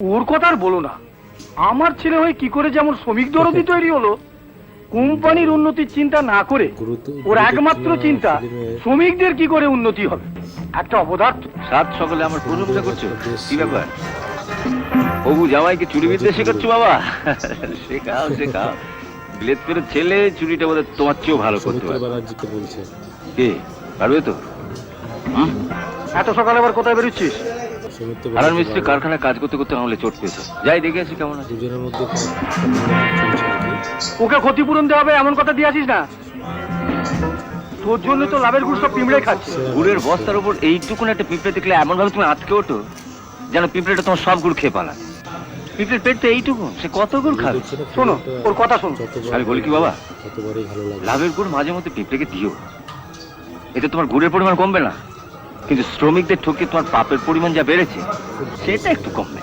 ওর কথা আর বলো না। আমার ছেলে হয়ে কি করে যেমন শ্রমিক দরদি তৈরি হলো, কোম্পানির উন্নতির চিন্তা না করে ওর একমাত্র চিন্তা শ্রমিকদের কি করে উন্নতি হবে। একটা অপদার্থ। সাত সকালে আমার প্রশংসা করছো, কি ব্যাপার? হবু জামাইকে চুরি বিদ্যা শেখাচ্ছ বাবা? শেখাও শেখাও। বিলেত করে ছেলে চুরিটা বোধ তোমার চেয়েও ভালো করতে পারে। কে পারবে তো? এত সকালে আবার কোথায় বেরোচ্ছিস? হারান মিস্ত্রি কারখানায় কাজ করতে করতে আঙুলে চোট পেয়েছে, যাই দেখে আসি কেমন আছে। ওকে ক্ষতিপূরণ দেওয়া হবে এমন কথা দিয়ে আসিস না। তোর জন্য তো লাভের গুড় সব পিঁপড়ে খাচ্ছে। গুড়ের বস্তার উপর এইটুকুন একটা পিঁপড়ে দেখলে এমন ভাবে তুমি আটকে ওঠো যেন পিঁপড়েটা তোমার সব গুড় খেয়ে পালা। পিঁপড়ের পেট তো এইটুকু, সে কত গুড় খাবে? শোনো ওর কথা শোনো। আমি বলি কি বাবা, লাভের গুড় মাঝে মধ্যে পিঁপড়েকে দিও, এতে তোমার গুড়ের পরিমাণ কমবে না, কিন্তু শ্রমিকদের ঠকিয়ে তোমার পাপের পরিমাণ যা বেড়েছে সেটা একটু কমবে।